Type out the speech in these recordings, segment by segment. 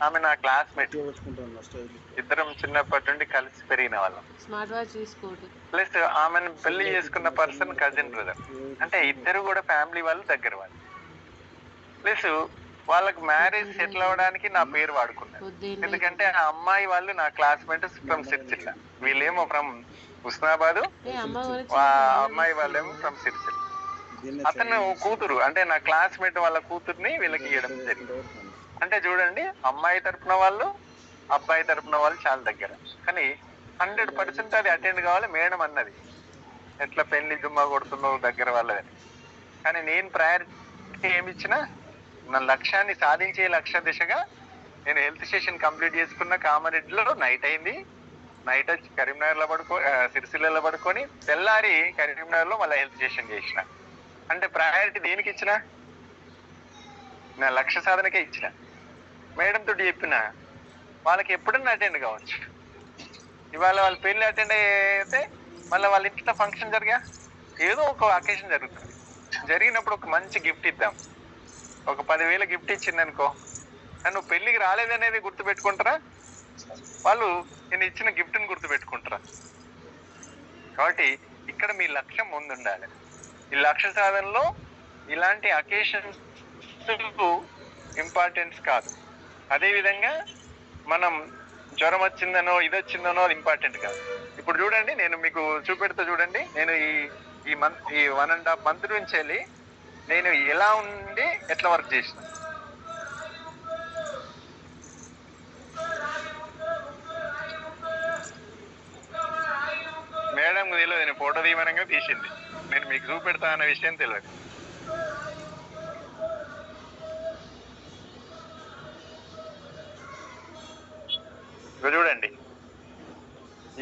ఆమె నా క్లాస్మేట్, ఇద్దరం చిన్నప్పటి నుండి కలిసి పెరిగిన వాళ్ళం. స్మార్ట్ వాచ్ తీసుకోండి. ప్లస్ ఆమెను పెళ్లి చేసుకున్న పర్సన్ కజిన్ బ్రదర్, అంటే ఇద్దరు కూడా ఫ్యామిలీ వాళ్ళు, దగ్గర వాళ్ళు. ప్లస్ వాళ్ళకి మ్యారేజ్ సెటిల్ అవ్వడానికి నా పేరు వాడుకున్నారు. ఎందుకంటే ఆ అమ్మాయి వాళ్ళు నా క్లాస్మేట్ ఫ్రమ్ సిరిసిల్ల, వీళ్ళేమో ఫ్రమ్ హుస్నాబాద్, అమ్మాయి వాళ్ళేమో ఫ్రమ్ సిరిసిల్ల. అతను కూతురు, అంటే నా క్లాస్మేట్ వాళ్ళ కూతుర్ని వీళ్ళకి ఇవ్వడం జరిగింది. అంటే చూడండి, అమ్మాయి తరపున వాళ్ళు, అబ్బాయి తరపున వాళ్ళు చాలా దగ్గర. కానీ 100% అది అటెండ్ కావాలి మేడం అన్నది. ఎట్లా పెళ్లి దుమ్మా కొడుతున్నావు దగ్గర వాళ్ళని. కానీ నేను ప్రయారిటీ ఏమి ఇచ్చినా, నా లక్ష్యాన్ని సాధించే లక్ష్య దిశగా నేను హెల్త్ స్టేషన్ కంప్లీట్ చేసుకున్న. కామారెడ్డిలో నైట్ అయింది. నైట్ వచ్చి కరీంనగర్లో సిరిసిల్లలో పడుకొని తెల్లారి కరీంనగర్లో మళ్ళీ హెల్త్ స్టేషన్ చేసిన. అంటే ప్రయారిటీ దేనికి ఇచ్చిన? నా లక్ష్య సాధనకే ఇచ్చిన. మేడం తోటి చెప్పిన వాళ్ళకి ఎప్పుడన్నా అటెండ్ కావచ్చు. ఇవాళ వాళ్ళ పెళ్లి అటెండ్ అయితే మళ్ళీ వాళ్ళ ఇంట్లో ఫంక్షన్ జరిగా, ఏదో ఒక అకేషన్ జరుగుతుంది. జరిగినప్పుడు ఒక మంచి గిఫ్ట్ ఇద్దాం. ఒక 10,000 గిఫ్ట్ ఇచ్చింది అనుకో, నువ్వు పెళ్లికి రాలేదనేది గుర్తు పెట్టుకుంటారా? వాళ్ళు నేను ఇచ్చిన గిఫ్ట్ని గుర్తు పెట్టుకుంటారా? కాబట్టి ఇక్కడ మీ లక్ష్యం ముందు ఉండాలి. ఈ లక్ష్య సాధనలో ఇలాంటి అకేషన్స్ ఇంపార్టెన్స్ కాదు. అదేవిధంగా మనం జ్వరం వచ్చిందనో ఇది వచ్చిందనో అది ఇంపార్టెంట్ కాదు. ఇప్పుడు చూడండి, నేను మీకు చూపెడతా చూడండి. నేను ఈ 1.5 month నుంచి వెళ్ళి నేను ఎలా ఉండి ఎట్లా వర్క్ చేసిన. మేడం తెలియదు, నేను ఫోటో తీయమనంగా తీసింది. నేను మీకు చూపెడతా అన్న విషయం తెలియదు. చూడండి,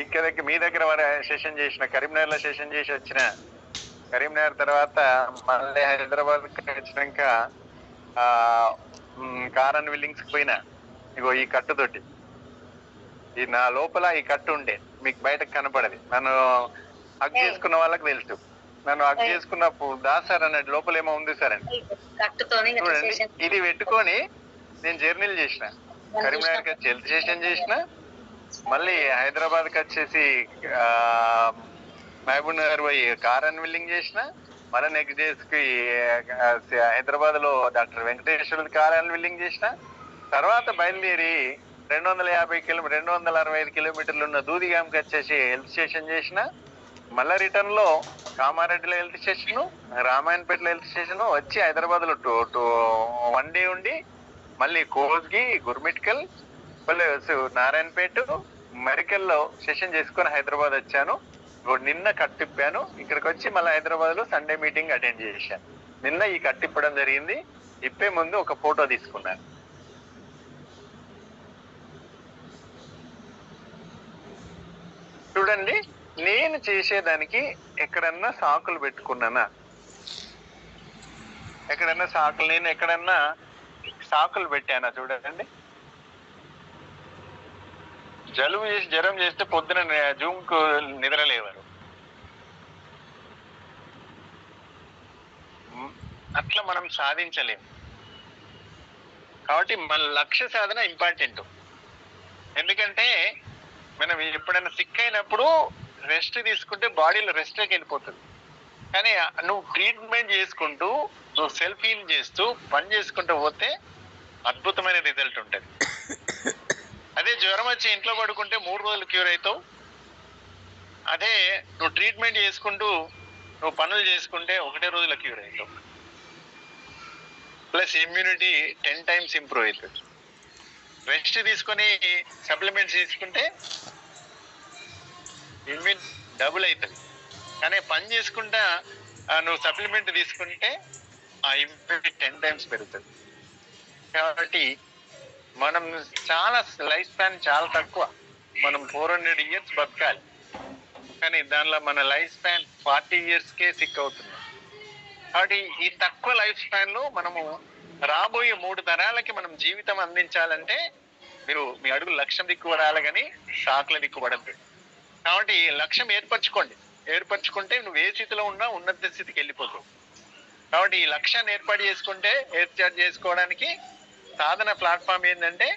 ఇక్కడికి మీ దగ్గర సెషన్ చేసిన, కరీంనగర్లో సెషన్ చేసి వచ్చిన. కరీంనగర్ తర్వాత మళ్ళీ హైదరాబాద్ వచ్చినాక కారన్ విల్లింగ్స్కి పోయినా. ఇగో ఈ కట్టుతోటి, ఈ నా లోపల ఈ కట్టు ఉండే, మీకు బయటకు కనపడది. నన్ను హగ్ చేసుకున్న వాళ్ళకి తెలుసు. నన్ను హగ్ చేసుకున్న దాసార్ అన్నట్టు లోపల ఏమో ఉంది సార్ అండి. చూడండి, ఇది పెట్టుకొని నేను జర్నీలు చేసిన. కరీంనగర్కి వచ్చి హెల్త్ స్టేషన్ చేసిన, మళ్ళీ హైదరాబాద్కి వచ్చేసి మహబూబ్ నగర్ పోయి కారన్ విల్లింగ్ చేసిన, మళ్ళీ నెక్స్ట్ డేస్ కి హైదరాబాద్ లో డాక్టర్ వెంకటేశ్వర కారన్ విల్లింగ్ చేసిన. తర్వాత బయలుదేరి 265 కిలోమీటర్లు ఉన్న దూదిగాంకి వచ్చేసి హెల్త్ స్టేషన్ చేసిన. మళ్ళీ రిటర్న్ లో కామారెడ్డిలో హెల్త్ స్టేషన్, రామాయణపేటలో హెల్త్ స్టేషన్ వచ్చి హైదరాబాద్ లో 1 day ఉండి మళ్ళీ కోస్గి, గుర్మిట్కల్, మళ్ళీ నారాయణపేట, మెరికల్లో సెషన్ చేసుకొని హైదరాబాద్ వచ్చాను. నిన్న కట్టిప్పాను. ఇక్కడికి వచ్చి మళ్ళీ హైదరాబాద్ లో సండే మీటింగ్ అటెండ్ చేశాను. నిన్న ఈ కట్టిప్పడం జరిగింది. ఇప్పే ముందు ఒక ఫోటో తీసుకున్నాను. చూడండి, నేను చేసేదానికి ఎక్కడన్నా సాకులు పెట్టుకున్నానా? ఎక్కడన్నా సాకులు, నేను ఎక్కడన్నా సాకులు పెట్టానా? చూడండి, జలుబు చేసి జ్వరం చేస్తే పొద్దున జూమ్ కు నిద్రలేవారు. అట్లా మనం సాధించలేము. కాబట్టి మన లక్ష్య సాధన ఇంపార్టెంట్. ఎందుకంటే మనం ఎప్పుడైనా సిక్ అయినప్పుడు రెస్ట్ తీసుకుంటే బాడీలో రెస్ట్లోకి వెళ్ళిపోతుంది. కానీ నువ్వు ట్రీట్మెంట్ చేసుకుంటూ, నువ్వు సెల్ఫ్ హీల్ చేస్తూ పని చేసుకుంటూ పోతే అద్భుతమైన రిజల్ట్ ఉంటుంది. అదే జ్వరం వచ్చి ఇంట్లో పడుకుంటే 3 రోజులు క్యూర్ అవుతావు. అదే నువ్వు ట్రీట్మెంట్ చేసుకుంటూ నువ్వు పనులు చేసుకుంటే 1 రోజుల క్యూర్ అవుతావు. ప్లస్ ఇమ్యూనిటీ 10 times ఇంప్రూవ్ అవుతుంది. రెస్ట్ తీసుకొని సప్లిమెంట్స్ తీసుకుంటే ఇమ్యూన్ డబుల్ అవుతుంది. కానీ పని చేసుకుంటా నువ్వు సప్లిమెంట్ తీసుకుంటే ఆ ఇమ్యూనిటీ 10 times పెరుగుతుంది. కాబట్టి మనం చాలా లైఫ్ స్పాన్ చాలా తక్కువ. మనం 400 years బతకాలి. కానీ దానిలో మన లైఫ్ స్పాన్ 40 yearsకే సిక్ అవుతుంది. కాబట్టి ఈ తక్కువ లైఫ్ స్పాన్ లో మనము రాబోయే 3 తరాలకి మనం జీవితం అందించాలంటే మీరు మీ అడుగు లక్ష్యం దిక్కుపడాలి, కానీ సాకుల దిక్కుపడద్దు. కాబట్టి లక్ష్యం ఏర్పరచుకుంటే నువ్వు ఏ స్థితిలో ఉన్నా ఉన్నత స్థితికి వెళ్ళిపోతావు. కాబట్టి ఈ లక్ష్యాన్ని ఏర్పాటు చేసుకోవడానికి సాధన ప్లాట్ఫామ్ ఏంటంటే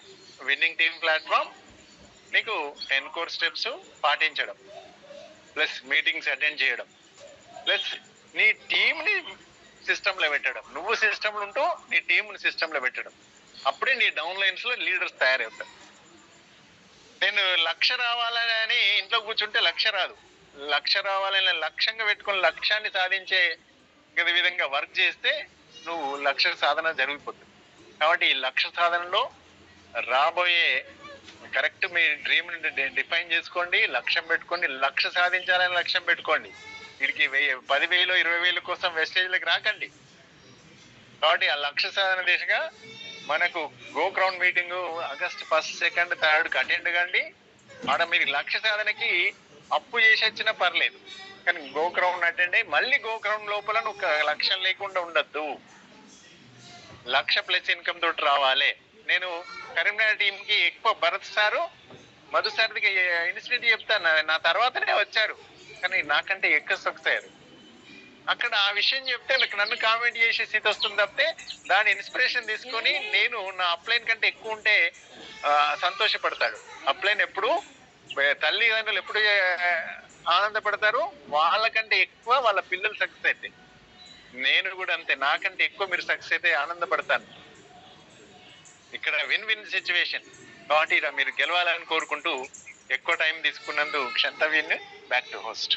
విన్నింగ్ టీమ్ ప్లాట్ఫామ్ నీకు 10 కోర్ స్టెప్స్ పాటించడం, ప్లస్ మీటింగ్స్ అటెండ్ చేయడం, ప్లస్ నీ టీంని సిస్టంలో పెట్టడం, నువ్వు సిస్టంలో ఉంటూ నీ టీంని సిస్టంలో పెట్టడం. అప్పుడే నీ డౌన్ లైన్స్ లో లీడర్స్ తయారవుతారు. నేను 1,00,000 రావాలని ఇంట్లో కూర్చుంటే 1,00,000 రాదు. 1,00,000 రావాలని లక్ష్యంగా పెట్టుకుని లక్ష్యాన్ని సాధించే విధంగా వర్క్ చేస్తే నువ్వు 1,00,000 సాధన జరిగిపోతుంది. కాబట్టి ఈ 1,00,000 సాధనలో రాబోయే కరెక్ట్ మీ డ్రీమ్ డిఫైన్ చేసుకోండి, లక్ష్యం పెట్టుకోండి. 1,00,000 సాధించాలని లక్ష్యం పెట్టుకోండి. వీడికి 10,000 20,000 కోసం వెస్టేజ్లకు రాకండి. కాబట్టి ఆ 1,00,000 సాధన దిశగా మనకు go crown meeting August 1, 2, 3 attend కండి. ఆడ మీరు 1,00,000 సాధనకి అప్పు చేసి వచ్చినా పర్లేదు, కానీ గో క్రౌన్ అటెండ్ అయ్యి మళ్ళీ గో క్రౌన్ లోపల నువ్వు 1,00,000 లేకుండా ఉండద్దు. 1,00,000 ప్లస్ ఇన్కమ్ తోటి రావాలి. నేను కరీంనగర్ టీమ్ కి ఎక్కువ భరత్ సారు మధు సార్కి ఇన్సిడెంట్ చెప్తాను, నా తర్వాతనే వచ్చారు, కానీ నాకంటే ఎక్కువ సక్సెస్ అయ్యారు. అక్కడ ఆ విషయం చెప్తే నన్ను కామెంట్ చేసే స్థితి వస్తుంది తప్పితే దాని ఇన్స్పిరేషన్ తీసుకొని నేను నా అప్లైన్ కంటే ఎక్కువ ఉంటే సంతోషపడతాడు. అప్లైన్ ఎప్పుడు తల్లిదండ్రులు ఎప్పుడు ఆనందపడతారు, వాళ్ళకంటే ఎక్కువ వాళ్ళ పిల్లలు సక్సెస్ అయితే. నేను కూడా అంతే, నాకంటే ఎక్కువ మీరు సక్సెస్ అయితే ఆనందపడతాను. ఇక్కడ విన్ విన్ సిచ్యువేషన్. కాబట్టి మీరు గెలవాలని కోరుకుంటూ ఎక్కువ టైం తీసుకున్నందుకు క్షంతవ్యన్ బ్యాక్ టు హోస్ట్.